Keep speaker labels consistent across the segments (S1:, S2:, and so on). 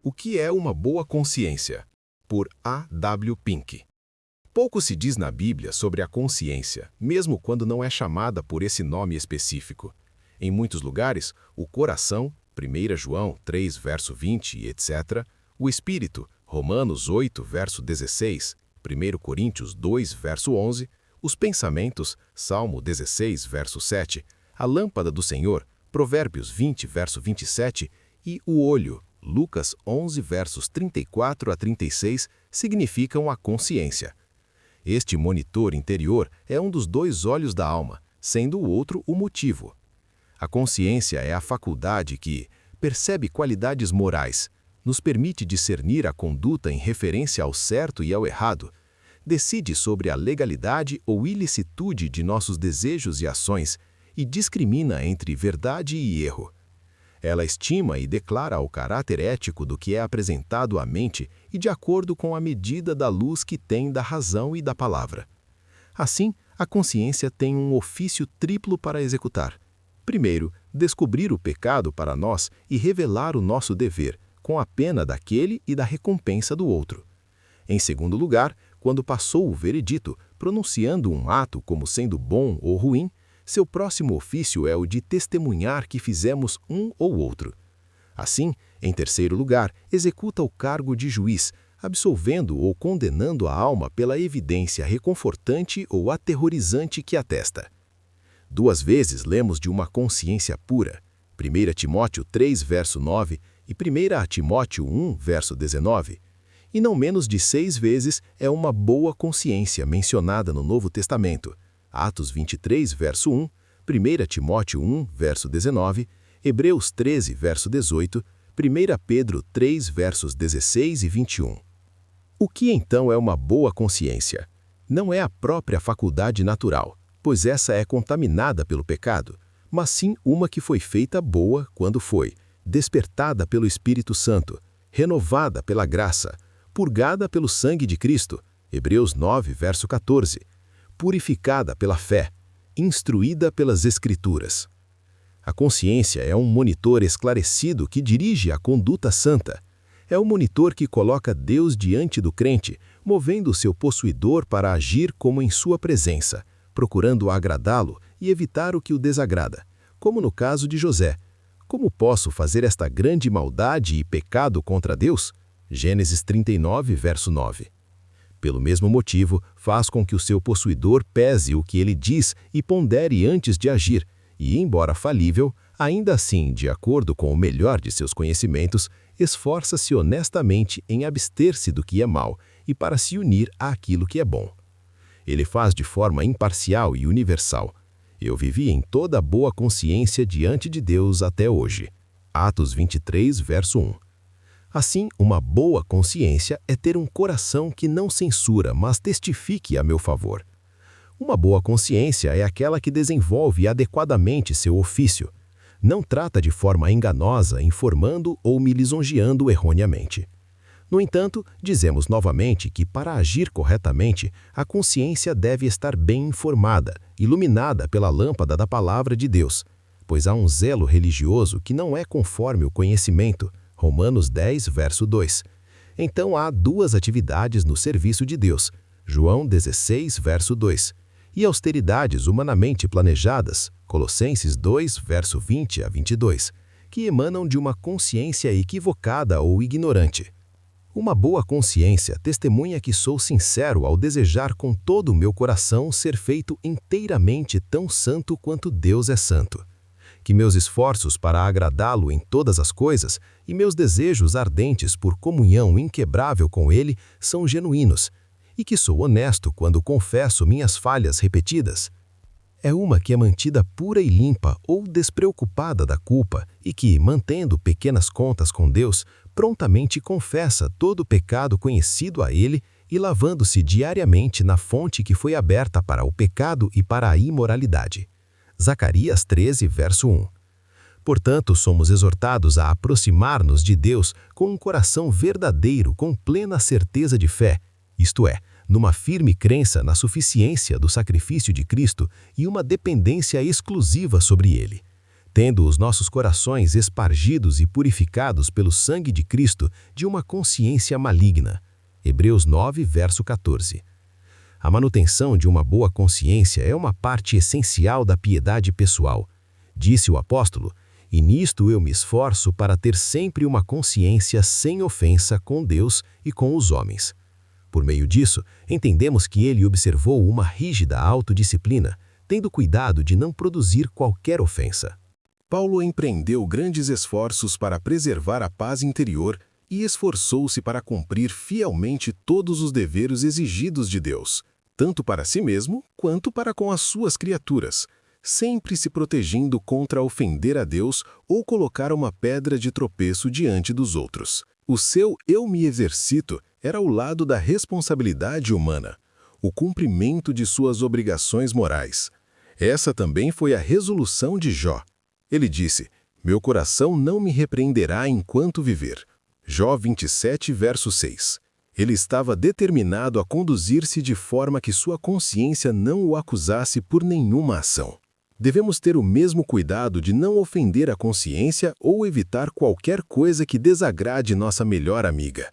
S1: O que é uma boa consciência? Por A. W. Pink. Pouco se diz na Bíblia sobre a consciência, mesmo quando não é chamada por esse nome específico. Em muitos lugares, o coração, 1 João 3, verso 20 e etc., o espírito, Romanos 8, verso 16, 1 Coríntios 2, verso 11, os pensamentos, Salmo 16, verso 7, a lâmpada do Senhor, Provérbios 20, verso 27, e o olho, Lucas 11, versos 34 a 36, significam a consciência. Este monitor interior é um dos dois olhos da alma, sendo o outro o motivo. A consciência é a faculdade que percebe qualidades morais, nos permite discernir a conduta em referência ao certo e ao errado, decide sobre a legalidade ou ilicitude de nossos desejos e ações e discrimina entre verdade e erro. Ela estima e declara o caráter ético do que é apresentado à mente e de acordo com a medida da luz que tem da razão e da palavra. Assim, a consciência tem um ofício triplo para executar. Primeiro, descobrir o pecado para nós e revelar o nosso dever, com a pena daquele e da recompensa do outro. Em segundo lugar, quando passou o veredito, pronunciando um ato como sendo bom ou ruim, seu próximo ofício é o de testemunhar que fizemos um ou outro. Assim, em terceiro lugar, executa o cargo de juiz, absolvendo ou condenando a alma pela evidência reconfortante ou aterrorizante que atesta. 2 vezes lemos de uma consciência pura, 1 Timóteo 3, verso 9 e 1 Timóteo 1, verso 19, e não menos de 6 vezes é uma boa consciência mencionada no Novo Testamento, Atos 23, verso 1, 1 Timóteo 1, verso 19, Hebreus 13, verso 18, 1 Pedro 3, versos 16 e 21. O que então é uma boa consciência? Não é a própria faculdade natural, pois essa é contaminada pelo pecado, mas sim uma que foi feita boa quando foi despertada pelo Espírito Santo, renovada pela graça, purgada pelo sangue de Cristo, Hebreus 9, verso 14, purificada pela fé, instruída pelas Escrituras. A consciência é um monitor esclarecido que dirige a conduta santa. É o monitor que coloca Deus diante do crente, movendo seu possuidor para agir como em sua presença, procurando agradá-lo e evitar o que o desagrada, como no caso de José. Como posso fazer esta grande maldade e pecado contra Deus? Gênesis 39, verso 9. Pelo mesmo motivo, faz com que o seu possuidor pese o que ele diz e pondere antes de agir, e, embora falível, ainda assim, de acordo com o melhor de seus conhecimentos, esforça-se honestamente em abster-se do que é mal e para se unir àquilo que é bom. Ele faz de forma imparcial e universal. Eu vivi em toda boa consciência diante de Deus até hoje. Atos 23, verso 1. Assim, uma boa consciência é ter um coração que não censura, mas testifique a meu favor. Uma boa consciência é aquela que desenvolve adequadamente seu ofício. Não trata de forma enganosa, informando ou me lisonjeando erroneamente. No entanto, dizemos novamente que para agir corretamente, a consciência deve estar bem informada, iluminada pela lâmpada da palavra de Deus, pois há um zelo religioso que não é conforme o conhecimento, Romanos 10, verso 2. Então há 2 atividades no serviço de Deus, João 16, verso 2, e austeridades humanamente planejadas, Colossenses 2, verso 20 a 22, que emanam de uma consciência equivocada ou ignorante. Uma boa consciência testemunha que sou sincero ao desejar com todo o meu coração ser feito inteiramente tão santo quanto Deus é santo. Que meus esforços para agradá-lo em todas as coisas e meus desejos ardentes por comunhão inquebrável com Ele são genuínos, e que sou honesto quando confesso minhas falhas repetidas. É uma que é mantida pura e limpa ou despreocupada da culpa e que, mantendo pequenas contas com Deus, prontamente confessa todo o pecado conhecido a Ele e lavando-se diariamente na fonte que foi aberta para o pecado e para a imoralidade. Zacarias 13, verso 1. Portanto, somos exortados a aproximar-nos de Deus com um coração verdadeiro, com plena certeza de fé, isto é, numa firme crença na suficiência do sacrifício de Cristo e uma dependência exclusiva sobre Ele. tendo os nossos corações espargidos e purificados pelo sangue de Cristo de uma consciência maligna. Hebreus 9, verso 14. A manutenção de uma boa consciência é uma parte essencial da piedade pessoal. Disse o apóstolo, e nisto eu me esforço para ter sempre uma consciência sem ofensa com Deus e com os homens. Por meio disso, entendemos que ele observou uma rígida autodisciplina, tendo cuidado de não produzir qualquer ofensa. Paulo empreendeu grandes esforços para preservar a paz interior e esforçou-se para cumprir fielmente todos os deveres exigidos de Deus, tanto para si mesmo quanto para com as suas criaturas, sempre se protegendo contra ofender a Deus ou colocar uma pedra de tropeço diante dos outros. O seu eu me exercito era o lado da responsabilidade humana, o cumprimento de suas obrigações morais. Essa também foi a resolução de Jó. Ele disse, meu coração não me repreenderá enquanto viver. Jó 27, verso 6. Ele estava determinado a conduzir-se de forma que sua consciência não o acusasse por nenhuma ação. Devemos ter o mesmo cuidado de não ofender a consciência ou evitar qualquer coisa que desagrade nossa melhor amiga.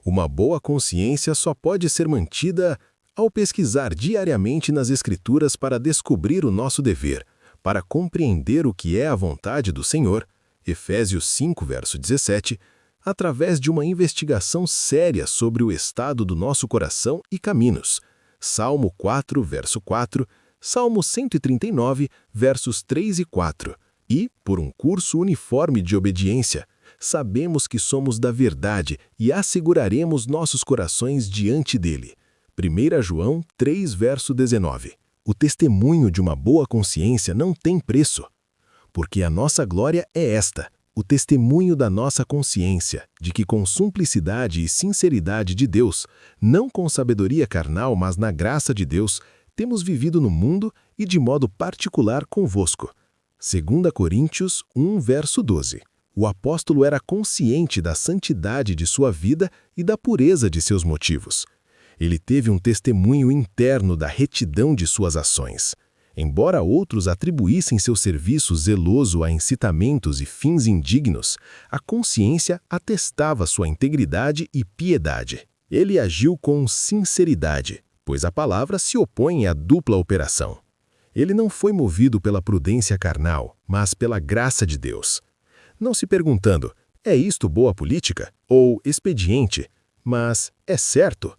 S1: Uma boa consciência só pode ser mantida ao pesquisar diariamente nas Escrituras para descobrir o nosso dever, para compreender o que é a vontade do Senhor, Efésios 5, verso 17, através de uma investigação séria sobre o estado do nosso coração e caminhos, Salmo 4, verso 4, Salmo 139, versos 3 e 4, e, por um curso uniforme de obediência, sabemos que somos da verdade e asseguraremos nossos corações diante dele. 1 João 3, verso 19. O testemunho de uma boa consciência não tem preço, porque a nossa glória é esta, o testemunho da nossa consciência, de que com simplicidade e sinceridade de Deus, não com sabedoria carnal, mas na graça de Deus, temos vivido no mundo e de modo particular convosco. 2 Coríntios 1, verso 12. O apóstolo era consciente da santidade de sua vida e da pureza de seus motivos. Ele teve um testemunho interno da retidão de suas ações. Embora outros atribuíssem seu serviço zeloso a incitamentos e fins indignos, a consciência atestava sua integridade e piedade. Ele agiu com sinceridade, pois a palavra se opõe à dupla operação. Ele não foi movido pela prudência carnal, mas pela graça de Deus. Não se perguntando, é isto boa política? Ou expediente? Mas é certo?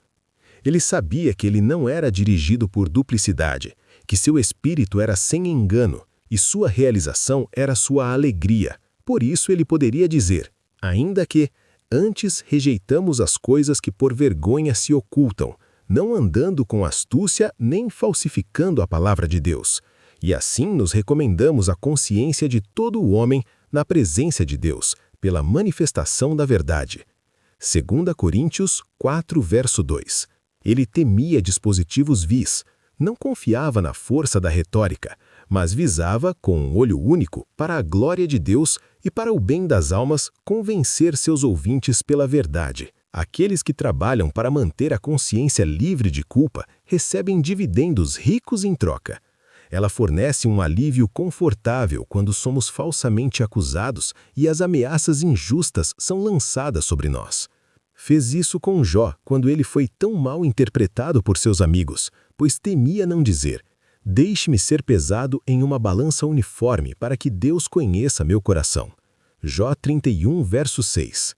S1: Ele sabia que ele não era dirigido por duplicidade, que seu espírito era sem engano e sua realização era sua alegria. Por isso ele poderia dizer, ainda que antes rejeitamos as coisas que por vergonha se ocultam, não andando com astúcia nem falsificando a palavra de Deus. E assim nos recomendamos a consciência de todo o homem na presença de Deus, pela manifestação da verdade. 2 Coríntios 4, verso 2. Ele temia dispositivos vis, não confiava na força da retórica, mas visava, com um olho único, para a glória de Deus e para o bem das almas, convencer seus ouvintes pela verdade. Aqueles que trabalham para manter a consciência livre de culpa recebem dividendos ricos em troca. Ela fornece um alívio confortável quando somos falsamente acusados e as ameaças injustas são lançadas sobre nós. Fez isso com Jó quando ele foi tão mal interpretado por seus amigos, pois temia não dizer, deixe-me ser pesado em uma balança uniforme para que Deus conheça meu coração. Jó 31, verso 6.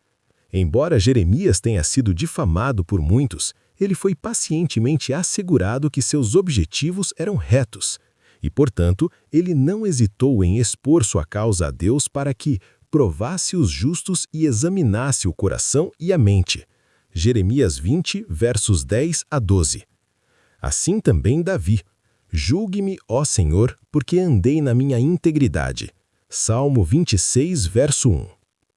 S1: Embora Jeremias tenha sido difamado por muitos, ele foi pacientemente assegurado que seus objetivos eram retos, e, portanto, ele não hesitou em expor sua causa a Deus para que provasse os justos e examinasse o coração e a mente. Jeremias 20, versos 10 a 12. Assim também Davi. Julgue-me, ó Senhor, porque andei na minha integridade. Salmo 26, verso 1.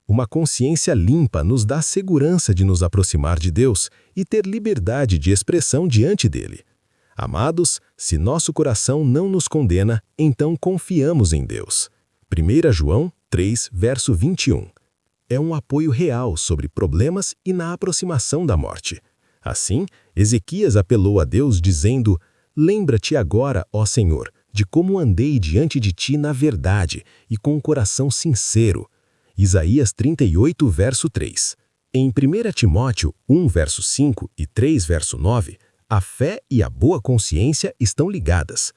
S1: Uma consciência limpa nos dá segurança de nos aproximar de Deus e ter liberdade de expressão diante dele. Amados, se nosso coração não nos condena, então confiamos em Deus. 1 João 3, verso 21. É um apoio real sobre problemas e na aproximação da morte. Assim, Ezequias apelou a Deus dizendo, lembra-te agora, ó Senhor, de como andei diante de ti na verdade e com um coração sincero. Isaías 38, verso 3. Em 1 Timóteo 1, verso 5 e 3, verso 9, a fé e a boa consciência estão ligadas.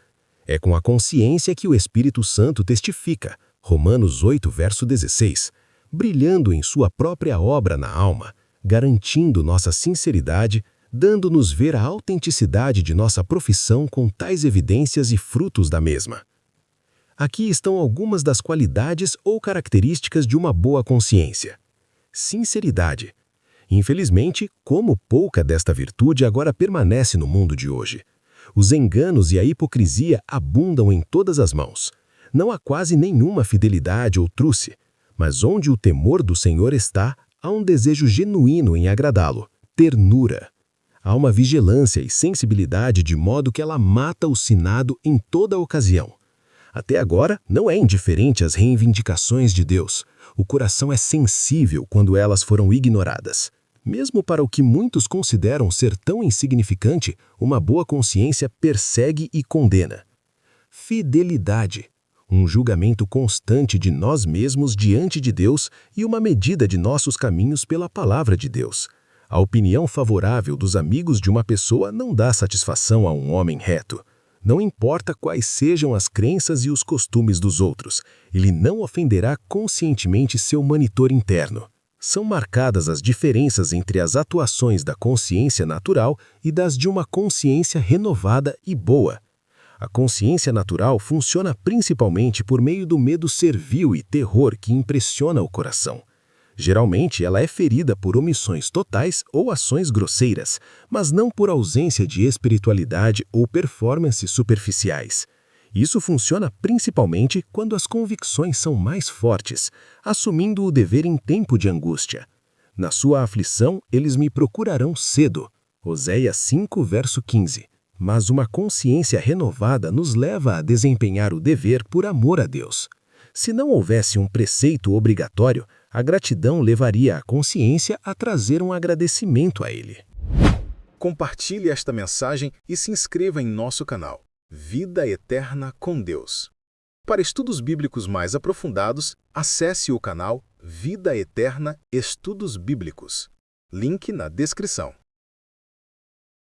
S1: É com a consciência que o Espírito Santo testifica, Romanos 8, verso 16, brilhando em sua própria obra na alma, garantindo nossa sinceridade, dando-nos ver a autenticidade de nossa profissão com tais evidências e frutos da mesma. Aqui estão algumas das qualidades ou características de uma boa consciência. Sinceridade. Infelizmente, como pouca desta virtude agora permanece no mundo de hoje. Os enganos e a hipocrisia abundam em todas as mãos. Não há quase nenhuma fidelidade ou truce, mas onde o temor do Senhor está, há um desejo genuíno em agradá-lo, ternura. Há uma vigilância e sensibilidade de modo que ela mata o sinado em toda ocasião. Até agora, não é indiferente às reivindicações de Deus. O coração é sensível quando elas foram ignoradas. Mesmo para o que muitos consideram ser tão insignificante, uma boa consciência persegue e condena. Fidelidade. Um julgamento constante de nós mesmos diante de Deus e uma medida de nossos caminhos pela palavra de Deus. A opinião favorável dos amigos de uma pessoa não dá satisfação a um homem reto. Não importa quais sejam as crenças e os costumes dos outros, ele não ofenderá conscientemente seu monitor interno. São marcadas as diferenças entre as atuações da consciência natural e das de uma consciência renovada e boa. A consciência natural funciona principalmente por meio do medo servil e terror que impressiona o coração. Geralmente, ela é ferida por omissões totais ou ações grosseiras, mas não por ausência de espiritualidade ou performances superficiais. Isso funciona principalmente quando as convicções são mais fortes, assumindo o dever em tempo de angústia. Na sua aflição, eles me procurarão cedo. Oséias 5, verso 15. Mas uma consciência renovada nos leva a desempenhar o dever por amor a Deus. Se não houvesse um preceito obrigatório, a gratidão levaria a consciência a trazer um agradecimento a Ele.
S2: Compartilhe esta mensagem e se inscreva em nosso canal Vida Eterna com Deus. Para estudos bíblicos mais aprofundados, acesse o canal Vida Eterna Estudos Bíblicos. Link na descrição.